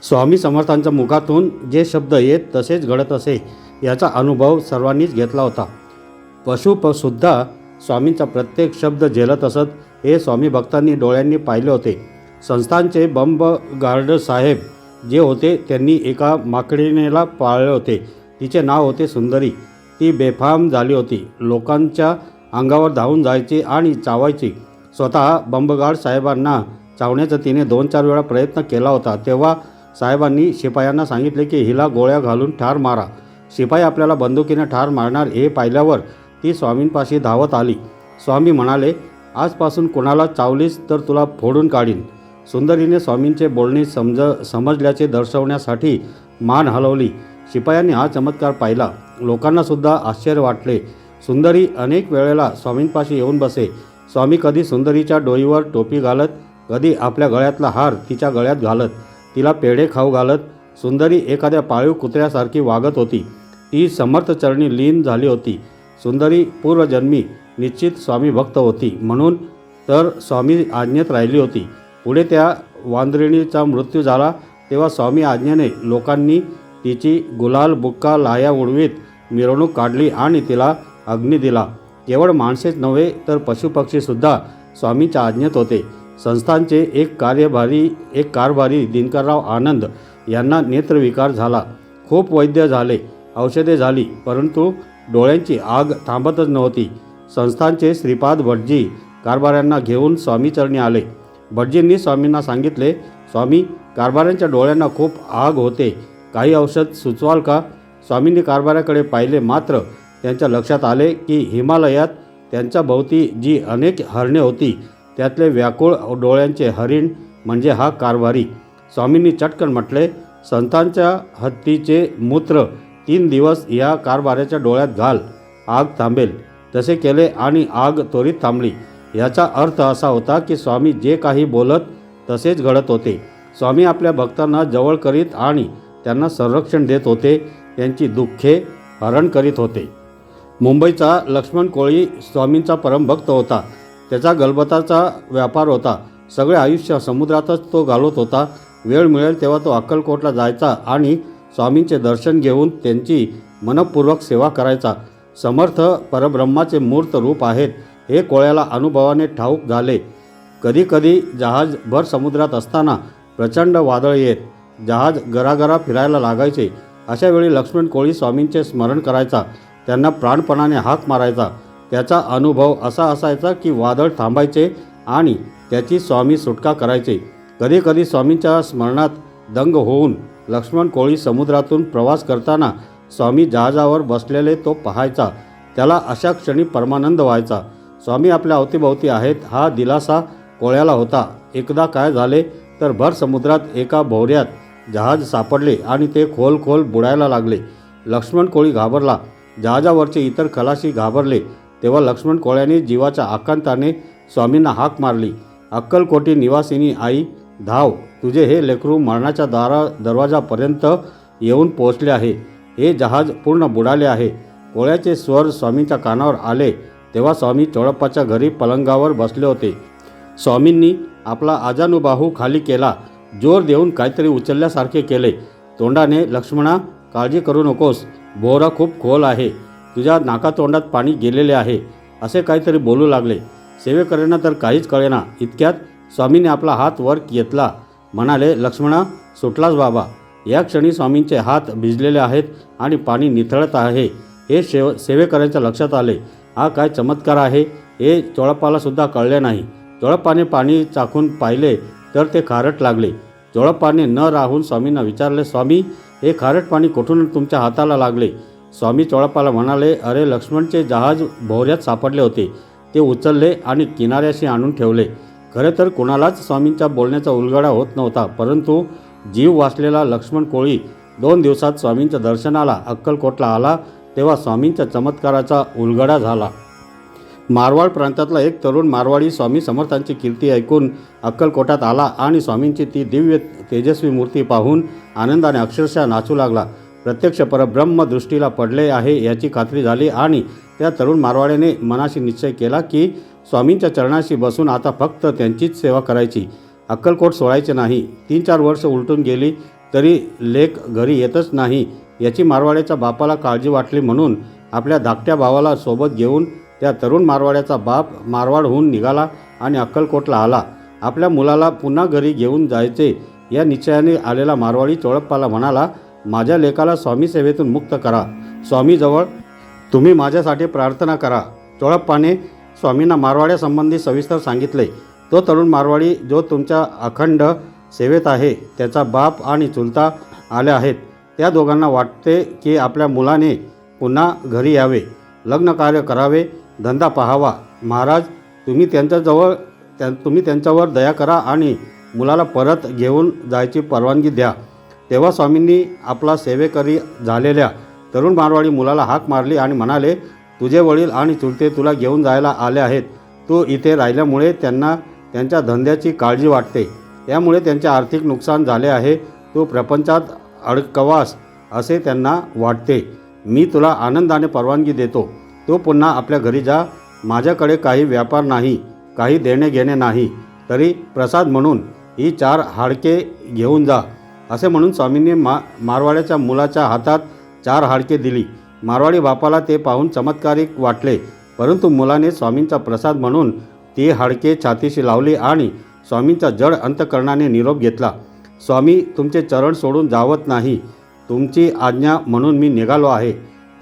स्वामी समर्थांच्या मुखातून जे शब्द येत तसेच घडत असे याचा अनुभव सर्वांनीच घेतला होता. पशुपसुद्धा स्वामींचा प्रत्येक शब्द झेलत असत हे स्वामी भक्तांनी डोळ्यांनी पाहिले होते. संस्थानचे बंबगार्ड साहेब जे होते त्यांनी एका माकडीनेला पाळले होते. तिचे नाव होते सुंदरी. ती बेफाम झाली होती. लोकांच्या अंगावर धावून जायची आणि चावायची. स्वतः बंबगार्ड साहेबांना चावण्याचा तिने 2-4 वेळा प्रयत्न केला होता. तेव्हा साहेबांनी शिपायांना सांगितले की हिला गोळ्या घालून ठार मारा. शिपाई आपल्याला बंदुकीने ठार मारणार हे पाहिल्यावर ती स्वामींपाशी धावत आली. स्वामी म्हणाले, आजपासून कुणाला चावलीस तर तुला फोडून काढीन. सुंदरीने स्वामींचे बोलणे समजल्याचे दर्शवण्यासाठी मान हलवली. शिपायांनी हा चमत्कार पाहिला. लोकांनासुद्धा आश्चर्य वाटले. सुंदरी अनेक वेळेला स्वामींपाशी येऊन बसे. स्वामी कधी सुंदरीच्या डोईवर टोपी घालत, कधी आपल्या गळ्यातला हार तिच्या गळ्यात घालत, तिला पेढे खाऊ घालत. सुंदरी एखाद्या पाळीव कुत्र्यासारखी वागत होती. ती समर्थ चरणी लीन झाली होती. सुंदरी पूर्वजन्मी निश्चित स्वामी भक्त होती, म्हणून तर स्वामी आज्ञेत राहिली होती. पुढे त्या वांद्रिणीचा मृत्यू झाला तेव्हा स्वामी आज्ञेने लोकांनी तिची गुलाल बुक्का लाया उडवीत मिरवणूक काढली आणि तिला अग्नी दिला. केवळ माणसेच नव्हे तर पशुपक्षीसुद्धा स्वामींच्या आज्ञेत होते. संस्थानचे एक कारभारी दिनकरराव आनंद यांना नेत्रविकार झाला. खूप वैद्य झाले, औषधे झाली, परंतु डोळ्यांची आग थांबतच नव्हती. संस्थानचे श्रीपाद भटजी कारभाऱ्यांना घेऊन स्वामीचरणी आले. भटजींनी स्वामींना सांगितले, स्वामी, कारभाऱ्यांच्या डोळ्यांना खूप आग होते, काही औषध सुचवाल का? स्वामींनी कारभाऱ्याकडे पाहिले, मात्र त्यांच्या लक्षात आले की हिमालयात त्यांच्या भोवती जी अनेक हरणे होती त्यातले व्याकुळ डोळ्यांचे हरिण म्हणजे हा कारभारी. स्वामींनी चटकन म्हटले, संतांच्या हत्तीचे मूत्र 3 दिवस या कारभाऱ्याच्या डोळ्यात घाल, आग थांबेल. तसे केले आणि आग त्वरित थांबली. याचा अर्थ असा होता की स्वामी जे काही बोलत तसेच घडत होते. स्वामी आपल्या भक्तांना जवळ करीत आणि त्यांना संरक्षण देत होते, त्यांची दुःखे हरण करीत होते. मुंबईचा लक्ष्मण कोळी स्वामींचा परमभक्त होता. त्याचा गलबताचा व्यापार होता. सगळे आयुष्य समुद्रातच तो घालवत होता. वेळ मिळेल तेव्हा तो अक्कलकोटला जायचा आणि स्वामींचे दर्शन घेऊन त्यांची मनपूर्वक सेवा करायचा. समर्थ परब्रह्माचे मूर्त रूप आहेत हे कोळ्याला अनुभवाने ठाऊक झाले. कधीकधी जहाज भर समुद्रात असताना प्रचंड वादळ येत. जहाज गरागरा फिरायला लागायचे. अशा वेळी लक्ष्मण कोळी स्वामींचे स्मरण करायचा, त्यांना प्राणपणाने हाक मारायचा. त्याचा अनुभव असा असायचा की वादळ थांबायचे आणि त्याची स्वामी सुटका करायचे. कधीकधी स्वामींच्या स्मरणात दंग होऊन लक्ष्मण कोळी समुद्रातून प्रवास करताना स्वामी जहाजावर बसलेले तो पाहायचा. त्याला अशा क्षणी परमानंद व्हायचा. स्वामी आपल्या अवतीभोवती आहेत हा दिलासा कोळ्याला होता. एकदा काय झाले तर भर समुद्रात एका भोवऱ्यात जहाज सापडले आणि ते खोल बुडायला लागले. लक्ष्मण कोळी घाबरला. जहाजावरचे इतर खलाशी घाबरले. तेव्हा लक्ष्मण कोळ्याने जीवाच्या आकांताने स्वामींना हाक मारली, अक्कलकोटी निवासिनी आई, धाव, तुझे हे लेकरू मरणाच्या दरवाजापर्यंत येऊन पोहोचले आहे. हे जहाज पूर्ण बुडाले आहे. कोळ्याचे स्वर स्वामींच्या कानावर आले तेव्हा स्वामी चोळप्पाच्या घरी पलंगावर बसले होते. स्वामींनी आपला आजानुबाहू खाली केला. जोर देऊन काहीतरी उचलल्यासारखे केले. तोंडाने, लक्ष्मणा, काळजी करू नकोस, भोवरा खूप खोल आहे, तुझ्या नाकातोंडात पाणी गेलेले आहे, असे काहीतरी बोलू लागले. सेवेकऱ्यांना तर काहीच कळेना. इतक्यात स्वामींनी आपला हात वर घेतला. म्हणाले, लक्ष्मणा, सुटलास बाबा. या क्षणी स्वामींचे हात भिजलेले आहेत आणि पाणी निथळत आहे हे सेवेकऱ्यांच्या लक्षात आले. हा काय चमत्कार आहे हे चोळप्पालासुद्धा कळले नाही. चोळप्पाने पाणी चाखून पाहिले तर ते खारट लागले. चोळप्पाने न राहून स्वामींना विचारले, स्वामी, हे खारट पाणी कुठून तुमच्या हाताला लागले? स्वामी चोळप्पाला म्हणाले, अरे, लक्ष्मणचे जहाज भोवऱ्यात सापडले होते, ते उचलले आणि किनाऱ्याशी आणून ठेवले. खरे तर कुणालाच स्वामींच्या बोलण्याचा उलगडा होत नव्हता, परंतु जीव वाचलेला लक्ष्मण कोळी 2 दिवसात स्वामींच्या दर्शनाला अक्कलकोटला आला तेव्हा स्वामींच्या चमत्काराचा उलगडा झाला. मारवाड प्रांतातला एक तरुण मारवाडी स्वामी समर्थांची कीर्ती ऐकून अक्कलकोटात आला आणि स्वामींची ती दिव्य तेजस्वी मूर्ती पाहून आनंदाने अक्षरशः नाचू लागला. प्रत्यक्ष परब्रह्म दृष्टीला पडले आहे याची खात्री झाली आणि त्या तरुण मारवाड्याने मनाशी निश्चय केला की स्वामींच्या चरणाशी बसून आता फक्त त्यांचीच सेवा करायची, अक्कलकोट सोडायचे नाही. 3-4 वर्ष उलटून गेली तरी लेक घरी येतच नाही याची मारवाड्याच्या बापाला काळजी वाटली, म्हणून आपल्या धाकट्या भावाला सोबत घेऊन त्या तरुण मारवाड्याचा बाप मारवाडहून निघाला आणि अक्कलकोटला आला. आपल्या मुलाला पुन्हा घरी घेऊन जायचे या निश्चयाने आलेला मारवाडी चोळप्पाला म्हणाला, माझ्या लेकाला स्वामी सेवेतून मुक्त करा. स्वामीजवळ तुम्ही माझ्यासाठी प्रार्थना करा. चोळप्पाने स्वामींना मारवाड्यासंबंधी सविस्तर सांगितले. तो तरुण मारवाडी जो तुमच्या अखंड सेवेत आहे त्याचा बाप आणि चुलता आले आहेत. त्या दोघांना वाटते की आपल्या मुलाने पुन्हा घरी यावे, लग्न कार्य करावे, धंदा पाहावा. महाराज, तुम्ही त्यांच्यावर दया करा आणि मुलाला परत घेऊन जायची परवानगी द्या. तेव्हा स्वामींनी आपला सेवेकरी झालेल्या तरुण मारवाडी मुलाला हाक मारली आणि म्हणाले, तुझे वडील आणि चुलते तुला घेऊन जायला आले आहेत. तू इथे राहिल्यामुळे त्यांना त्यांच्या धंद्याची काळजी वाटते, यामुळे त्यांचे आर्थिक नुकसान झाले आहे. तू प्रपंचात अडकवास असे त्यांना वाटते. मी तुला आनंदाने परवानगी देतो. तू पुन्हा आपल्या घरी जा. माझ्याकडे काही व्यापार नाही, काही देणे घेणे नाही, तरी प्रसाद म्हणून ही 4 हाडके घेऊन जा. असे म्हणून स्वामींनी मारवाड्याच्या मुलाच्या हातात 4 हाडके दिली. मारवाडी बापाला ते पाहून चमत्कारिक वाटले, परंतु मुलाने स्वामींचा प्रसाद म्हणून ती हाडके छातीशी लावली आणि स्वामींचा जड अंतकरणाने निरोप घेतला. स्वामी, तुमचे चरण सोडून जावत नाही. तुमची आज्ञा म्हणून मी निघालो आहे.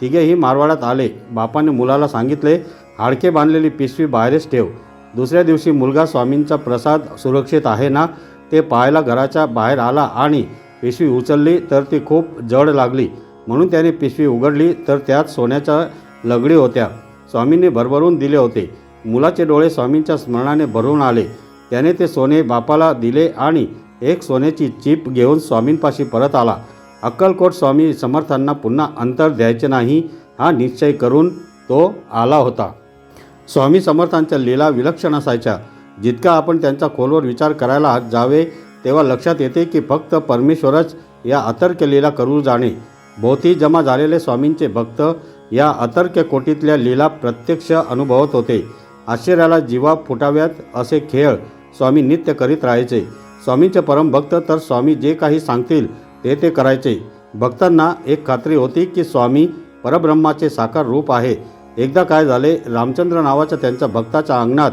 तिघेही मारवाड्यात आले. बापाने मुलाला सांगितले, हाडके बांधलेली पिशवी बाहेरच ठेव. दुसऱ्या दिवशी मुलगा स्वामींचा प्रसाद सुरक्षित आहे ना ते पाहायला घराच्या बाहेर आला आणि पिशवी उचलली तर ती खूप जड लागली, म्हणून त्याने पिशवी उघडली तर त्यात सोन्याच्या लगडी होत्या. स्वामींनी भरभरून दिले होते. मुलाचे डोळे स्वामींच्या स्मरणाने भरून आले. त्याने ते सोने बापाला दिले आणि एक सोन्याची चीप घेऊन स्वामींपाशी परत आला. अक्कलकोट स्वामी समर्थांना पुन्हा अंतर द्यायचे नाही हा निश्चय करून तो आला होता. स्वामी समर्थांच्या लीला विलक्षण असायच्या. जितका आपण त्यांचा खोलवर विचार करायला जावे तेव्हा लक्षात येते की फक्त परमेश्वरच या अतर्क्य लीला करू जाणे. भोवती जमा झालेले स्वामींचे भक्त या अतर्क्य कोटीतल्या लीला प्रत्यक्ष अनुभवत होते. आश्चर्याला जीवा फुटाव्यात असे खेळ स्वामी नित्य करीत राहायचे. स्वामींचे परमभक्त तर स्वामी जे काही सांगतील ते करायचे. भक्तांना एक खात्री होती की स्वामी परब्रह्माचे साकार रूप आहे. एकदा काय झाले, रामचंद्र नावाच्या त्यांच्या भक्ताच्या अंगणात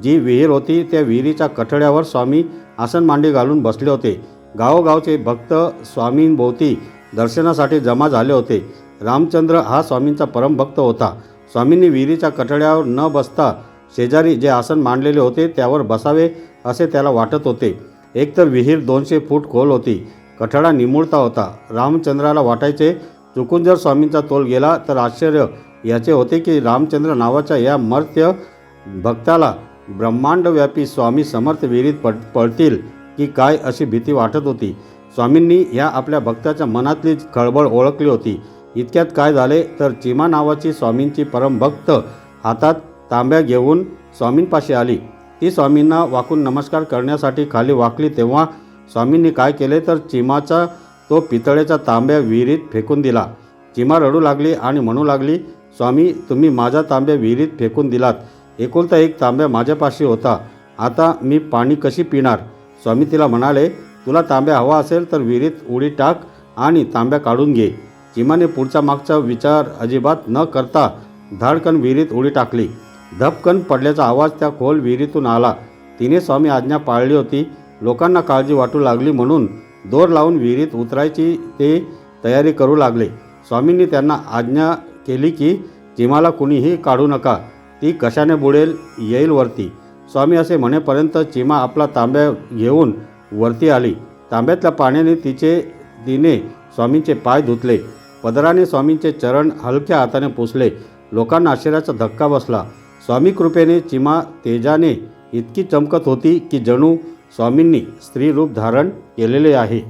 जी विहीर होती त्या विहिरीच्या कठड्यावर स्वामी आसन मांडी घालून बसले होते. गावोगावचे भक्त स्वामींभोवती दर्शनासाठी जमा झाले होते. रामचंद्र हा स्वामींचा परमभक्त होता. स्वामींनी विहिरीच्या कठड्यावर न बसता शेजारी जे आसन मांडलेले होते त्यावर बसावे असे त्याला वाटत होते. एकतर विहीर 200 फूट खोल होती. कठडा निमुळता होता. रामचंद्राला वाटायचे, चुकून जर स्वामींचा तोल गेला तर आश्चर्य याचे होते की रामचंद्र नावाच्या या मर्त्य भक्ताला ब्रह्मांडव्यापी स्वामी समर्थ विहिरीत पडतील की काय अशी भीती वाटत होती. स्वामींनी या आपल्या भक्ताच्या मनातली खळबळ ओळखली होती. इतक्यात काय झाले तर चिमा नावाची स्वामींची परमभक्त हातात तांब्या घेऊन स्वामींपाशी आली. ती स्वामींना वाकून नमस्कार करण्यासाठी खाली वाकली तेव्हा स्वामींनी काय केले तर चिमाचा तो पितळेचा तांब्या विहिरीत फेकून दिला. चिमा रडू लागली आणि म्हणू लागली, स्वामी, तुम्ही माझा तांब्या विहिरीत फेकून दिलात. एकुलता एक तांब्या माझ्यापाशी होता. आता मी पाणी कशी पिणार? स्वामी तिला म्हणाले, तुला तांब्या हवा असेल तर विहिरीत उडी टाक आणि तांब्या काढून घे. चिमाने पुढचा मागचा विचार अजिबात न करता धाडकन विहिरीत उडी टाकली. धपकन पडल्याचा आवाज त्या खोल विहिरीतून आला. तिने स्वामी आज्ञा पाळली होती. लोकांना काळजी वाटू लागली म्हणून दोर लावून विहिरीत उतरायची ते तयारी करू लागले. स्वामींनी त्यांना आज्ञा केली की चिमाला कुणीही काढू नका, ती कशाने बुडेल, येईल वरती. स्वामी असे म्हणेपर्यंत चिमा आपला तांब्या घेऊन वरती आली. तांब्यातल्या पाण्याने तिने स्वामींचे पाय धुतले. पदराने स्वामींचे चरण हलक्या हाताने पुसले. लोकांना आश्चर्याचा धक्का बसला. स्वामी कृपेने चिमा तेजाने इतकी चमकत होती की जणू स्वामींनी स्त्री रूप धारण केलेले आहे.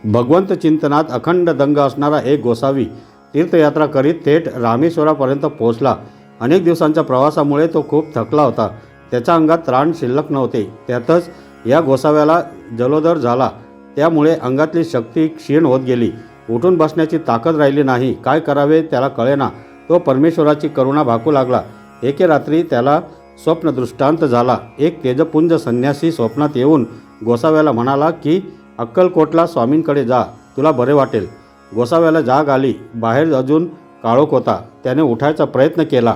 भगवंत चिंतनात अखंड दंग असणारा एक गोसावी तीर्थयात्रा करीत थेट रामेश्वरापर्यंत पोहोचला. अनेक दिवसांच्या प्रवासामुळे तो खूप थकला होता. त्याच्या अंगात त्राण शिल्लक नव्हते. त्यातच या गोसाव्याला जलोदर झाला. त्यामुळे अंगातली शक्ती क्षीण होत गेली. उठून बसण्याची ताकद राहिली नाही. काय करावे त्याला कळेना. तो परमेश्वराची करुणा भाकू लागला. एके रात्री त्याला स्वप्नदृष्टांत झाला. एक तेजपुंज संन्यासी स्वप्नात येऊन गोसाव्याला म्हणाला की अक्कलकोटला स्वामींकडे जा, तुला बरे वाटेल. गोसाव्याला जाग आली. बाहेर अजून काळोख होता. त्याने उठायचा प्रयत्न केला.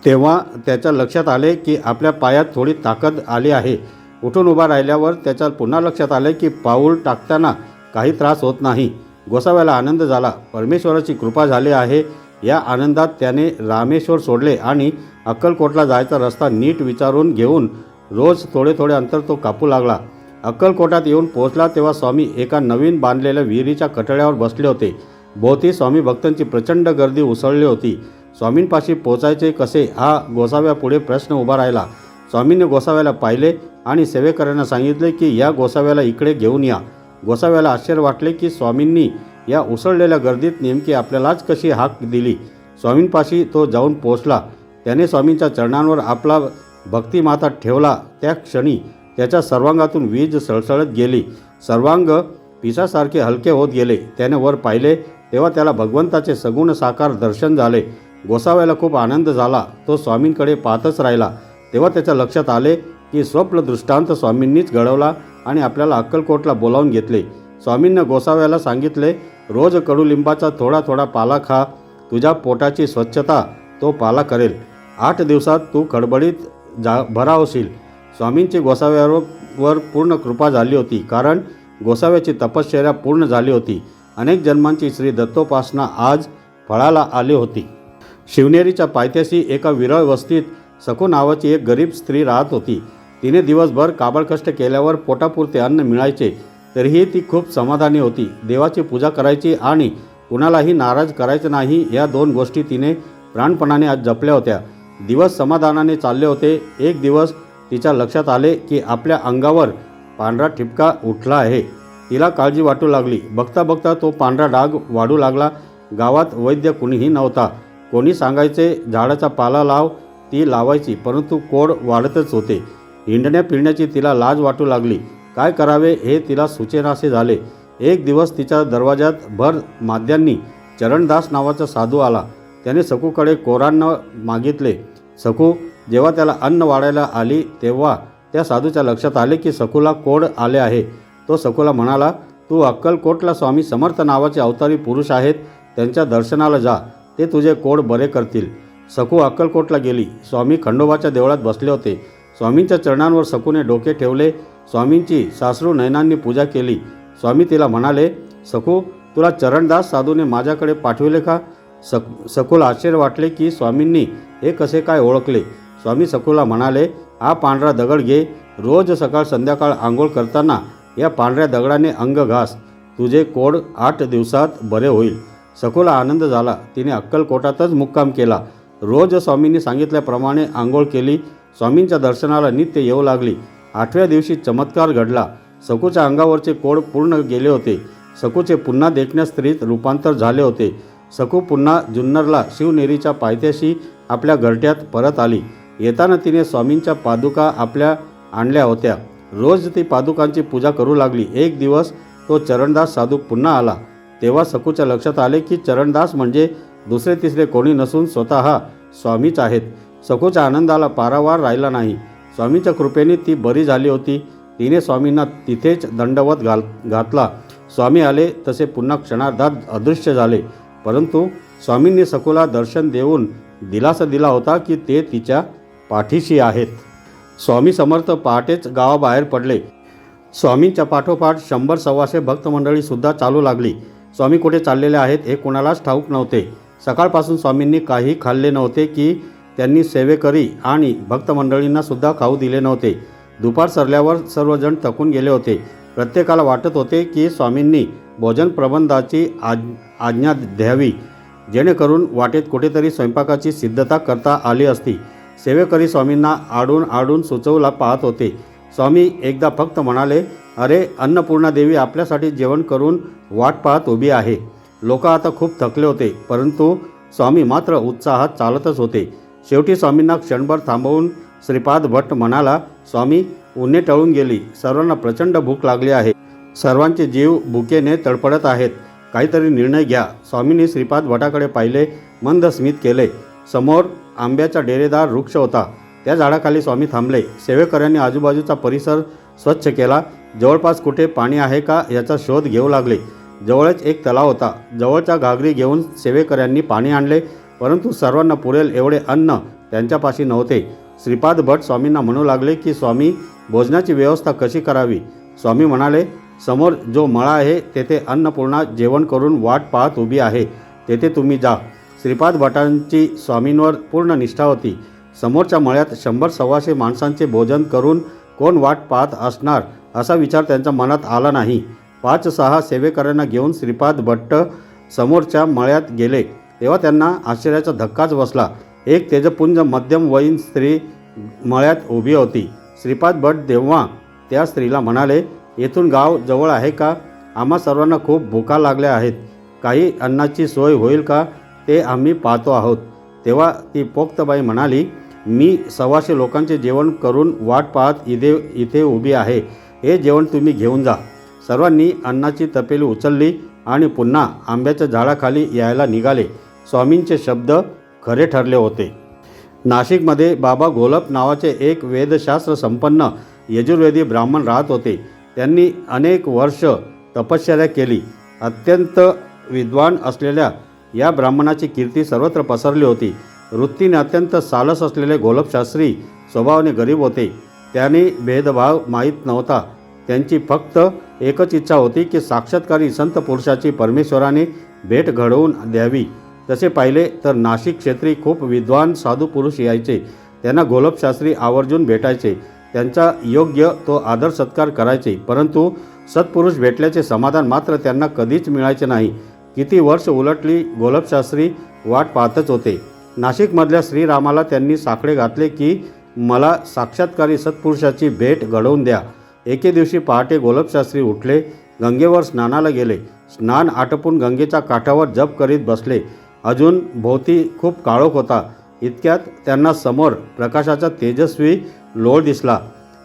तेव्हा त्याच्या लक्षात आले की आपल्या पायात थोडी ताकद आली आहे. उठून उभा राहिल्यावर त्याच्या पुन्हा लक्षात आले की पाऊल टाकताना काही त्रास होत नाही. गोसाव्याला आनंद झाला. परमेश्वराची कृपा झाली आहे या आनंदात त्याने रामेश्वर सोडले आणि अक्कलकोटला जायचा रस्ता नीट विचारून घेऊन रोज थोडे थोडे अंतर तो कापू लागला. अक्कलकोटात येऊन पोहोचला तेव्हा स्वामी एका नवीन बांधलेल्या विहिरीच्या कठड्यावर बसले होते. भोवती स्वामी भक्तांची प्रचंड गर्दी उसळली होती. स्वामींपाशी पोचायचे कसे हा गोसाव्यापुढे प्रश्न उभा राहिला. स्वामींनी गोसाव्याला पाहिले आणि सेवेकऱ्यांना सांगितले की या गोसाव्याला इकडे घेऊन या. गोसाव्याला आश्चर्य वाटले की स्वामींनी या उसळलेल्या गर्दीत नेमकी आपल्यालाच कशी हाक दिली. स्वामींपाशी तो जाऊन पोचला. त्याने स्वामींच्या चरणांवर आपला भक्तिमाता ठेवला. त्या क्षणी त्याच्या सर्वांगातून वीज सळसळत गेली. सर्वांग पिसासारखे हलके होत गेले. त्याने वर पाहिले तेव्हा त्याला भगवंताचे सगुण साकार दर्शन झाले. गोसाव्याला खूप आनंद झाला. तो स्वामींकडे पाहतच राहिला. तेव्हा त्याच्या लक्षात आले की स्वप्न दृष्टांत स्वामींनीच घडवला आणि आपल्याला अक्कलकोटला बोलावून घेतले. स्वामींना गोसाव्याला सांगितले, रोज कडुलिंबाचा थोडा थोडा पाला खा. तुझ्या पोटाची स्वच्छता तो पाला करेल. 8 दिवसात तू खडबडीत भरा होशील. स्वामींची गोसाव्यावर पूर्ण कृपा झाली होती, कारण गोसाव्याची तपश्चर्या पूर्ण झाली होती. अनेक जन्मांची श्री दत्तोपासना आज फळाला आली होती. शिवनेरीच्या पायथ्याशी एका विरळ वस्तीत सखू नावाची एक गरीब स्त्री राहत होती. तिने दिवसभर काबड कष्ट केल्यावर पोटापुरते अन्न मिळायचे, तरीही ती खूप समाधानी होती. देवाची पूजा करायची आणि कुणालाही नाराज करायचं नाही, या 2 गोष्टी तिने प्राणपणाने आज जपल्या होत्या. दिवस समाधानाने चालले होते. एक दिवस तिच्या लक्षात आले की आपल्या अंगावर पांढरा ठिपका उठला आहे. तिला काळजी वाटू लागली. बघता बघता तो पांढरा डाग वाढू लागला. गावात वैद्य कुणीही नव्हता. कोणी सांगायचे झाडाचा पाला लाव, ती लावायची, परंतु कोड वाढतच होते. हिंडण्या फिरण्याची तिला लाज वाटू लागली. काय करावे हे तिला सुचेनासे झाले. एक दिवस तिच्या दरवाजात भर माद्यांनी चरणदास नावाचा साधू आला. त्याने सखूकडे कोरान्न मागितले. सखू जेव्हा त्याला अन्न वाढायला आली तेव्हा त्या साधूच्या लक्षात आले की सखूला कोड आले आहे. तो सखूला म्हणाला, तू अक्कलकोटला स्वामी समर्थ नावाचे अवतारी पुरुष आहेत, त्यांच्या दर्शनाला जा, ते तुझे कोड बरे करतील. सखू अक्कलकोटला गेली. स्वामी खंडोबाच्या देवळात बसले होते. स्वामींच्या चरणांवर सखूने डोके ठेवले. स्वामींची सासरू नयनांनी पूजा केली. स्वामी तिला म्हणाले, सखू तुला चरणदास साधूने माझ्याकडे पाठविले का? सखूला आश्चर्य वाटले की स्वामींनी हे कसे काय ओळखले. स्वामी सखूला म्हणाले, हा पांढरा दगड घे. रोज सकाळ संध्याकाळ आंघोळ करताना या पांढऱ्या दगडाने अंग घास. तुझे कोड 8 दिवसात बरे होईल. सखूला आनंद झाला. तिने अक्कलकोटातच मुक्काम केला. रोज स्वामींनी सांगितल्याप्रमाणे आंघोळ केली. स्वामींच्या दर्शनाला नित्य येऊ लागली. 8व्या दिवशी चमत्कार घडला. सखूच्या अंगावरचे कोड पूर्ण गेले होते. सखूचे पुन्हा देखण्या स्त्रीत रूपांतर झाले होते. सखू पुन्हा जुन्नरला शिवनेरीच्या पायथ्याशी आपल्या घरट्यात परत आली. येताना तिने स्वामींच्या पादुका आपल्या आणल्या होत्या. रोज ती पादुकांची पूजा करू लागली. एक दिवस तो चरणदास साधू पुन्हा आला. तेव्हा सखूच्या लक्षात आले की चरणदास म्हणजे दुसरे तिसरे कोणी नसून स्वतः स्वामीच आहेत. सखूच्या आनंदाला पारावार राहिला नाही. स्वामींच्या कृपेने ती बरी झाली होती. तिने स्वामींना तिथेच दंडवत घातला. स्वामी आले तसे पुन्हा क्षणार्धात अदृश्य झाले. परंतु स्वामींनी सखूला दर्शन देऊन दिलासा दिला होता की ते तिच्या पाठीशी आहेत. स्वामी समर्थ पहाटेच गावाबाहेर पडले. स्वामींच्या पाठोपाठ 100-125 भक्तमंडळीसुद्धा चालू लागली. स्वामी कुठे चाललेले आहेत हे कोणालाच ठाऊक नव्हते. सकाळपासून स्वामींनी काही खाल्ले नव्हते की त्यांनी सेवेकरी आणि भक्तमंडळींनासुद्धा खाऊ दिले नव्हते. दुपार सरल्यावर सर्वजण थकून गेले होते. प्रत्येकाला वाटत होते की स्वामींनी भोजन प्रबंधाची आज्ञा द्यावी, जेणेकरून वाटेत कुठेतरी स्वयंपाकाची सिद्धता करता आली असती. सेवेकरी स्वामींना आडून आडून सुचवला पाहत होते. स्वामी एकदा फक्त म्हणाले, अरे अन्नपूर्णा देवी आपल्यासाठी जेवण करून वाट पाहत उभी आहे. लोक आता खूप थकले होते, परंतु स्वामी मात्र उत्साहात चालतच होते. शेवटी स्वामींना क्षणभर थांबवून श्रीपाद भट्ट म्हणाला, स्वामी उन्हे टळून गेली. सर्वांना प्रचंड भूक लागली आहे. सर्वांचे जीव भुकेने तडफडत आहेत. काहीतरी निर्णय घ्या. स्वामींनी श्रीपाद भटाकडे पाहिले, मंद स्मित केले. समोर आंब्याचा डेरेदार वृक्ष होता. त्या झाडाखाली स्वामी थांबले. सेवेकऱ्यांनी आजूबाजूचा परिसर स्वच्छ केला. जवळपास कुठे पाणी आहे का याचा शोध घेऊ लागले. जवळच एक तलाव होता. जवळच्या घागरी घेऊन सेवेकऱ्यांनी पाणी आणले, परंतु सर्वांना पुरेल एवढे अन्न त्यांच्यापाशी नव्हते. श्रीपाद भट स्वामींना म्हणू लागले की स्वामी, भोजनाची व्यवस्था कशी करावी? स्वामी म्हणाले, समोर जो मळा आहे तेथे अन्नपूर्णा जेवण करून वाट पाहत उभी आहे, तेथे तुम्ही जा. श्रीपाद भटांची स्वामींवर पूर्ण निष्ठा होती. समोरच्या मळ्यात 100-125 माणसांचे भोजन करून कोण वाट पाहत असणार असा विचार त्यांच्या मनात आला नाही. 5-6 सेवेकऱ्यांना घेऊन श्रीपाद भट्ट समोरच्या मळ्यात गेले तेव्हा त्यांना आश्चर्याचा धक्काच बसला. एक तेजपुंज मध्यमवयीन स्त्री मळ्यात उभी होती. श्रीपाद भट तेव्हा त्या स्त्रीला म्हणाले, येथून गाव जवळ आहे का? आम्हा सर्वांना खूप भुका लागल्या आहेत. काही अन्नाची सोय होईल का? ते आम्ही पाहतो आहोत. तेव्हा ती पोक्तबाई म्हणाली, मी 125 लोकांचे जेवण करून वाट पाहत इथे उभी आहे. हे जेवण तुम्ही घेऊन जा. सर्वांनी अन्नाची तपेली उचलली आणि पुन्हा आंब्याच्या झाडाखाली यायला निघाले. स्वामींचे शब्द खरे ठरले होते. नाशिकमध्ये बाबा घोलप नावाचे एक वेदशास्त्र संपन्न यजुर्वेदी ब्राह्मण राहत होते. त्यांनी अनेक वर्ष तपश्चर्या केली. अत्यंत विद्वान असलेल्या या ब्राह्मणाची कीर्ती सर्वत्र पसरली होती. वृत्तीने अत्यंत सालस असलेले घोलपशास्त्री स्वभावाने गरीब होते. त्याने भेदभाव माहीत नव्हता. त्यांची फक्त एकच इच्छा होती की साक्षात्कारी संत पुरुषाची परमेश्वराने भेट घडवून द्यावी. तसे पाहिले तर नाशिक क्षेत्री खूप विद्वान साधू पुरुष यायचे. त्यांना घोलपशास्त्री आवर्जून भेटायचे. त्यांचा योग्य तो आदर सत्कार करायचे, परंतु सत्पुरुष भेटल्याचे समाधान मात्र त्यांना कधीच मिळायचे नाही. किती वर्ष उलटली, घोलपशास्त्री वाट पाहतच होते. नाशिकमधल्या श्रीरामाला त्यांनी साकडे घातले की मला साक्षात्कारी सत्पुरुषाची भेट घडवून द्या. एके दिवशी पहाटे घोलपशास्त्री उठले, गंगेवर स्नानाला गेले. स्नान आटपून गंगेच्या काठावर जप करीत बसले. अजून भोवती खूप काळोख होता. इतक्यात त्यांना समोर प्रकाशाचा तेजस्वी लोळ दिसला.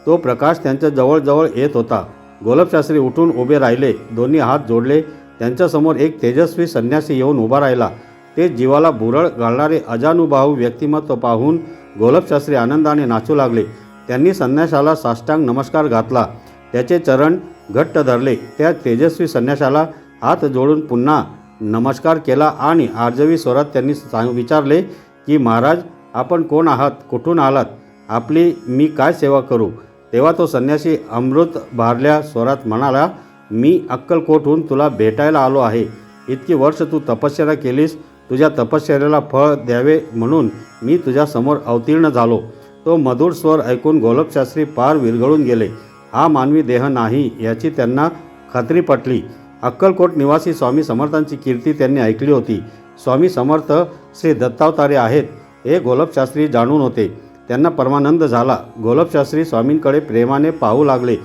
तो प्रकाश त्यांच्या जवळजवळ येत होता. घोलपशास्त्री उठून उभे राहिले, दोन्ही हात जोडले. त्यांच्यासमोर एक तेजस्वी संन्यासी येऊन उभा राहिला. ते जीवाला बुरळ घालणारे अजानुभाऊ व्यक्तिमत्व पाहून घोलपशास्त्री आनंदाने नाचू लागले. त्यांनी संन्याशाला साष्टांग नमस्कार घातला. त्याचे चरण घट्ट धरले. त्या तेजस्वी संन्याशाला हात जोडून पुन्हा नमस्कार केला आणि आर्जवी स्वरात त्यांनी विचारले की महाराज, आपण कोण आहात? कुठून आलात? आपली मी काय सेवा करू? तेव्हा तो संन्यासी अमृत भारल्या स्वरात म्हणाला, मी अक्कलकोटहून तुला भेटायला आलो आहे. इतकी वर्ष तू तपश्चर्या केलीस. तुझ्या तपश्चर्याला फळ द्यावे म्हणून मी तुझ्यासमोर अवतीर्ण झालो. तो मधुर स्वर ऐकून घोलपशास्त्री पार विरघळून गेले. हा मानवी देह नाही याची त्यांना खात्री पटली. अक्कलकोट निवासी स्वामी समर्थांची कीर्ती त्यांनी ऐकली होती. स्वामी समर्थ श्री दत्तावतारे आहेत हे घोलपशास्त्री जाणून होते. त्यांना परमानंद झाला. घोलपशास्त्री स्वामींकडे प्रेमाने पाहू लागले.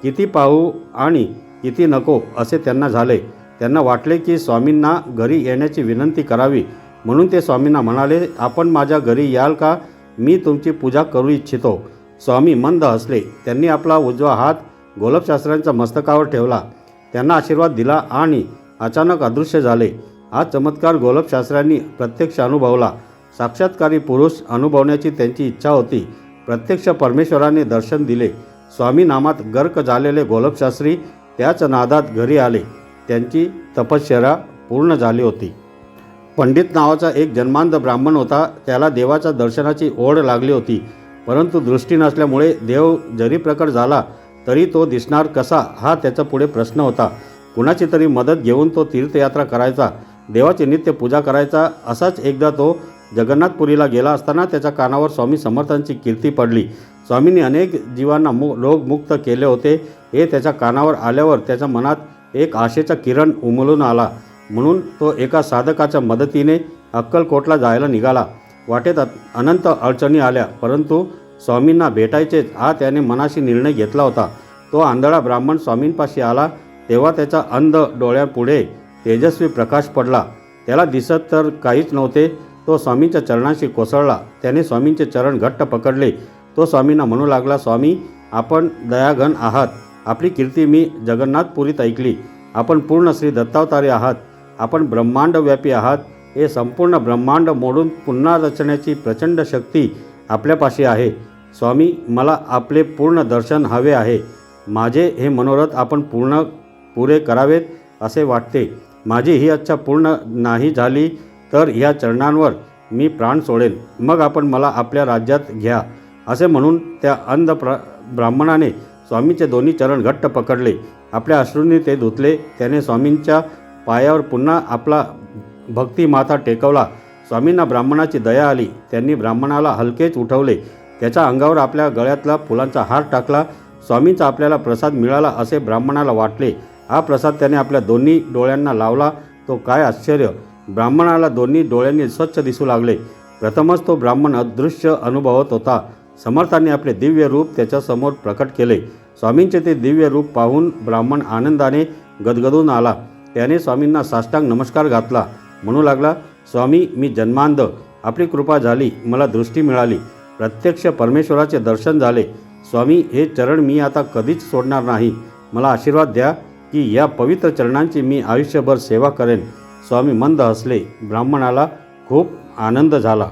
किती पाहू आणि किती नको असे त्यांना झाले. त्यांना वाटले की स्वामींना घरी येण्याची विनंती करावी. म्हणून ते स्वामींना म्हणाले, आपण माझ्या घरी याल का? मी तुमची पूजा करू इच्छितो. स्वामी मंद हसले. त्यांनी आपला उजवा हात घोलपशास्त्र्यांच्या मस्तकावर ठेवला, त्यांना आशीर्वाद दिला आणि अचानक अदृश्य झाले. हा चमत्कार घोलपशास्त्र्यांनी प्रत्यक्ष अनुभवला. साक्षात्कारी पुरुष अनुभवण्याची त्यांची इच्छा होती. प्रत्यक्ष परमेश्वराने दर्शन दिले. स्वामी नामात गर्क झालेले घोलपशास्त्री त्याच नादात घरी आले. त्यांची तपश्चर्या पूर्ण झाली होती. पंडित नावाचा एक जन्मांध ब्राह्मण होता. त्याला देवाच्या दर्शनाची ओढ लागली होती, परंतु दृष्टी नसल्यामुळे देव जरी प्रकट झाला तरी तो दिसणार कसा हा त्याचा पुढे प्रश्न होता. कुणाची तरी मदत घेऊन तो तीर्थयात्रा करायचा, देवाची नित्य पूजा करायचा. असाच एकदा तो जगन्नाथपुरीला गेला असताना त्याच्या कानावर स्वामी समर्थांची कीर्ती पडली. स्वामींनी अनेक जीवांना रोगमुक्त केले होते हे त्याच्या कानावर आल्यावर त्याच्या मनात एक आशेचा किरण उमलून आला. म्हणून तो एका साधकाच्या मदतीने अक्कलकोटला जायला निघाला. वाटेत अनंत अडचणी आल्या, परंतु स्वामींना भेटायचेच हा त्याने मनाशी निर्णय घेतला होता. तो आंधळा ब्राह्मण स्वामींपाशी आला तेव्हा त्याच्या अंध डोळ्यापुढे तेजस्वी प्रकाश पडला. त्याला दिसत तर काहीच नव्हते. तो स्वामींच्या चरणांशी कोसळला. त्याने स्वामींचे चरण घट्ट पकडले. तो स्वामींना म्हणू लागला, स्वामी, आपण दयाघन आहात. आपली कीर्ती मी जगन्नाथपुरीत ऐकली. आपण पूर्ण श्री दत्तावतारी आहात. आपण ब्रह्मांडव्यापी आहात. हे संपूर्ण ब्रह्मांड मोडून पुन्हा रचण्याची प्रचंड शक्ती आपल्यापाशी आहे. स्वामी, मला आपले पूर्ण दर्शन हवे आहे. माझे हे मनोरथ आपण पुरे करावेत असे वाटते. माझी ही इच्छा पूर्ण नाही झाली तर ह्या चरणांवर मी प्राण सोडेन. मग आपण मला आपल्या राज्यात घ्या. असे म्हणून त्या ब्राह्मणाने स्वामींचे दोन्ही चरण घट्ट पकडले. आपल्या अश्रूंनी ते धुतले. त्याने स्वामींच्या पायावर पुन्हा आपला भक्ती माथा टेकवला. स्वामींना ब्राह्मणाची दया आली. त्यांनी ब्राह्मणाला हलकेच उठवले. त्याच्या अंगावर आपल्या गळ्यातला फुलांचा हार टाकला. स्वामींचा आपल्याला प्रसाद मिळाला असे ब्राह्मणाला वाटले. हा प्रसाद त्याने आपल्या दोन्ही डोळ्यांना लावला. तो काय आश्चर्य! ब्राह्मणाला दोन्ही डोळ्यांनी स्वच्छ दिसू लागले. प्रथमच तो ब्राह्मण अदृश्य अनुभवत होता. समर्थांनी आपले दिव्य रूप त्याच्यासमोर प्रकट केले. स्वामींचे ते दिव्य रूप पाहून ब्राह्मण आनंदाने गदगदून आला. त्याने स्वामींना साष्टांग नमस्कार घातला. म्हणू लागला, स्वामी, मी जन्मांध. आपली कृपा झाली. मला दृष्टी मिळाली. प्रत्यक्ष परमेश्वराचे दर्शन झाले. स्वामी, हे चरण मी आता कधीच सोडणार नाही. मला आशीर्वाद द्या की या पवित्र चरणांची मी आयुष्यभर सेवा करेन. स्वामी मंद हसले. ब्राह्मणाला खूप आनंद झाला.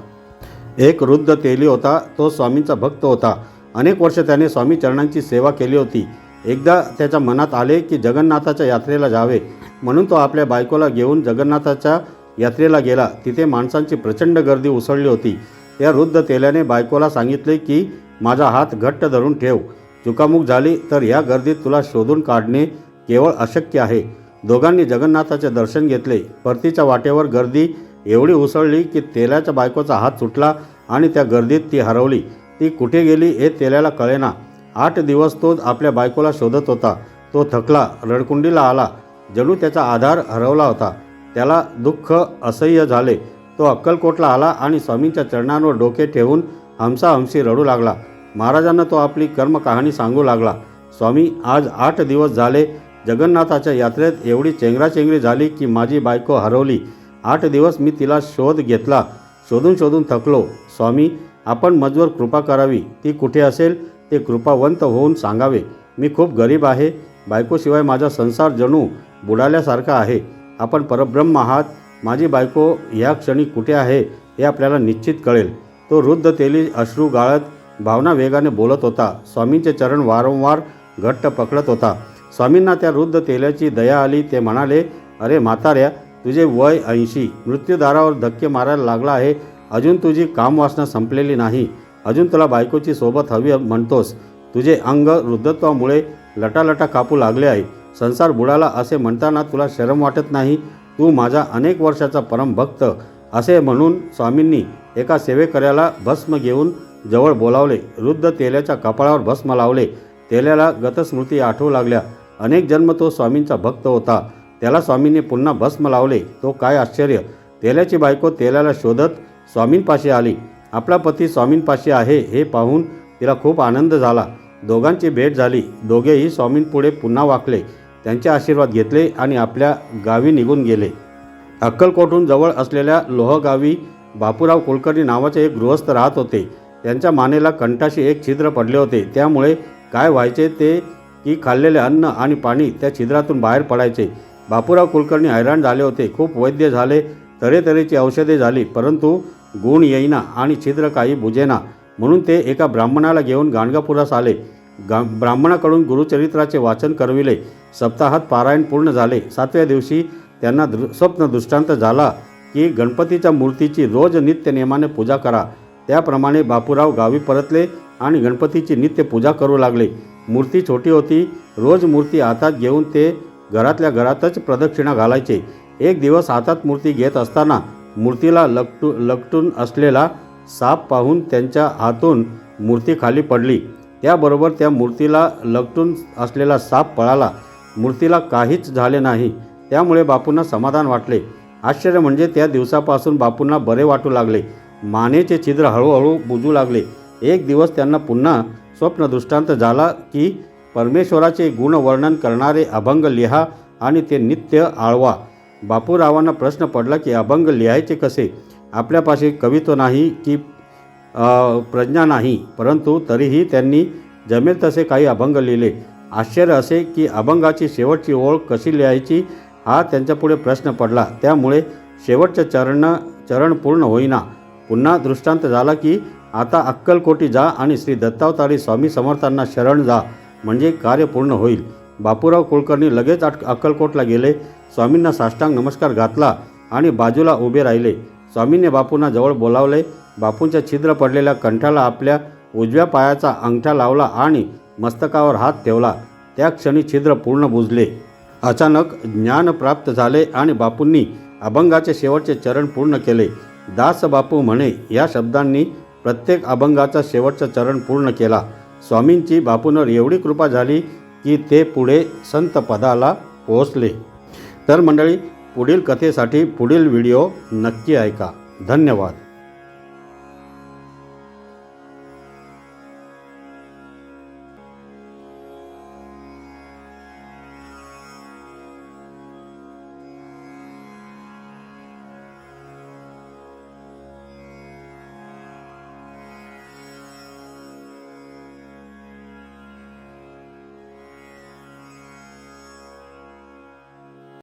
एक वृद्ध तेली होता. तो स्वामींचा भक्त होता. अनेक वर्ष त्याने स्वामी चरणांची सेवा केली होती. एकदा त्याच्या मनात आले की जगन्नाथाच्या यात्रेला जावे, म्हणून तो आपल्या बायकोला घेऊन जगन्नाथाच्या यात्रेला गेला. तिथे माणसांची प्रचंड गर्दी उसळली होती. त्या वृद्ध तेल्याने बायकोला सांगितले की माझा हात घट्ट धरून ठेव. चुकामुक झाली तर या गर्दीत तुला शोधून काढणे केवळ अशक्य आहे. दोघांनी जगन्नाथाचे दर्शन घेतले. परतीच्या वाटेवर गर्दी एवढी उसळली की तेल्याच्या बायकोचा हात सुटला आणि त्या गर्दीत ती हरवली. ती कुठे गेली हे तेल्याला कळेना. 8 दिवस तो आपल्या बायकोला शोधत होता. तो थकला, रडकुंडीला आला. जणू त्याचा आधार हरवला होता. त्याला दुःख असह्य झाले. तो अक्कलकोटला आला आणि स्वामींच्या चरणांवर डोके ठेवून हमसाहमशी रडू लागला. महाराजांना तो आपली कर्मकहाणी सांगू लागला. स्वामी, आज 8 दिवस झाले जगन्नाथाच्या यात्रेत एवढी चेंगराचेंगरी झाली की माझी बायको हरवली. 8 दिवस मी तिला शोध घेतला. शोधून शोधून थकलो. स्वामी, आपण मजवर कृपा करावी. ती कुठे असेल ते कृपावंत होऊन सांगावे. मी खूप गरीब आहे. बायकोशिवाय माझा संसार जणू बुडाल्यासारखा आहे. आपण परब्रह्म आहात. माझी बायको ह्या क्षणी कुठे आहे हे आपल्याला निश्चित कळेल. तो वृद्ध तेली अश्रू गाळत भावना वेगाने बोलत होता. स्वामींचे चरण वारंवार घट्ट पकडत होता. स्वामींना त्या वृद्ध तेल्याची दया आली. ते म्हणाले, अरे म्हाताऱ्या, तुझे वय 80, मृत्यूदारावर धक्के मारायला लागला आहे. अजून तुझी कामवासना संपलेली नाही. अजून तुला बायकोची सोबत हवी म्हणतोस. तुझे अंग वृद्धत्वामुळे लटालटा कापू लागले आहे. संसार बुडाला असे म्हणताना तुला शरम वाटत नाही? तू माझा अनेक वर्षाचा परमभक्त. असे म्हणून स्वामींनी एका सेवेकऱ्याला भस्म घेऊन जवळ बोलावले. वृद्ध तेल्याच्या कपाळावर भस्म लावले. तेल्याला गतस्मृती आठवू लागल्या. अनेक जन्म तो स्वामींचा भक्त होता. त्याला स्वामींनी पुन्हा भस्म लावले. तो काय आश्चर्य! तेल्याची बायको तेल्याला शोधत स्वामींपाशी आली. आपला पती स्वामींपाशी आहे हे पाहून तिला खूप आनंद झाला. दोघांची भेट झाली. दोघेही स्वामींपुढे पुन्हा वाकले. त्यांचे आशीर्वाद घेतले आणि आपल्या गावी निघून गेले. अक्कलकोटहून जवळ असलेल्या लोहगावी बापूराव कुलकर्णी नावाचे एक गृहस्थ राहत होते. त्यांच्या मानेला कंठाशी एक छिद्र पडले होते. त्यामुळे काय व्हायचे ते की खाल्लेले अन्न आणि पाणी त्या छिद्रातून बाहेर पडायचे. बापूराव कुलकर्णी हैराण झाले होते. खूप वैद्य झाले, तऱ्हेतऱ्हेची औषधे झाली, परंतु गुण येईना आणि छिद्र काही बुजेना. म्हणून ते एका ब्राह्मणाला घेऊन गाणगापुरास आले. ब्राह्मणाकडून गुरुचरित्राचे वाचन करविले. सप्ताहात पारायण पूर्ण झाले. 7व्या दिवशी त्यांना स्वप्न दृष्टांत झाला की गणपतीच्या मूर्तीची रोज नित्य नेमाने पूजा करा. त्याप्रमाणे बापूराव गावी परतले आणि गणपतीची नित्य पूजा करू लागले. मूर्ती छोटी होती. रोज मूर्ती हातात घेऊन ते घरातल्या घरातच प्रदक्षिणा घालायचे. एक दिवस हातात मूर्ती घेत असताना मूर्तीला लटून असलेला साप पाहून त्यांच्या हातून मूर्ती खाली पडली. त्याबरोबर त्या मूर्तीला लटून असलेला साप पळाला. मूर्तीला काहीच झाले नाही. त्यामुळे बापूंना समाधान वाटले. आश्चर्य म्हणजे त्या दिवसापासून बापूंना बरे वाटू लागले. मानेचे छिद्र हळूहळू बुजू लागले. एक दिवस त्यांना पुन्हा स्वप्न दृष्टांत झाला की परमेश्वराचे गुणवर्णन करणारे अभंग लिहा आणि ते नित्य आळवा. बापूरावांना प्रश्न पडला की अभंग लिहायचे कसे? आपल्यापाशी कवित्व नाही की प्रज्ञा नाही, परंतु तरीही त्यांनी जमेल तसे काही अभंग लिहिले. आश्चर्य असे की अभंगाची शेवटची ओळ कशी लिहायची हा त्यांच्यापुढे प्रश्न पडला. त्यामुळे शेवटचे चरण पूर्ण होईना. पुन्हा दृष्टांत झाला की आता अक्कलकोटी जा आणि श्री दत्तावतारी स्वामी समर्थांना शरण जा. म्हणजे कार्य पूर्ण होईल. बापूराव कुलकर्णी लगेच अक्कलकोटला गेले. स्वामींना साष्टांग नमस्कार घातला आणि बाजूला उभे राहिले. स्वामींनी बापूंना जवळ बोलावले. बापूंच्या छिद्र पडलेल्या कंठाला आपल्या उजव्या पायाचा अंगठा लावला आणि मस्तकावर हात ठेवला. त्या क्षणी छिद्र पूर्ण बुजले. अचानक ज्ञान प्राप्त झाले आणि बापूंनी अभंगाचे शेवटचे चरण पूर्ण केले. दास बापू म्हणे या शब्दांनी प्रत्येक अभंगाचा शेवटचा चरण पूर्ण केला. स्वामींची बापूंवर एवढी कृपा झाली की ते पुढे संत पदाला पोहोचले. तर मंडळी, पुढील कथेसाठी पुढील व्हिडिओ नक्की ऐका. धन्यवाद.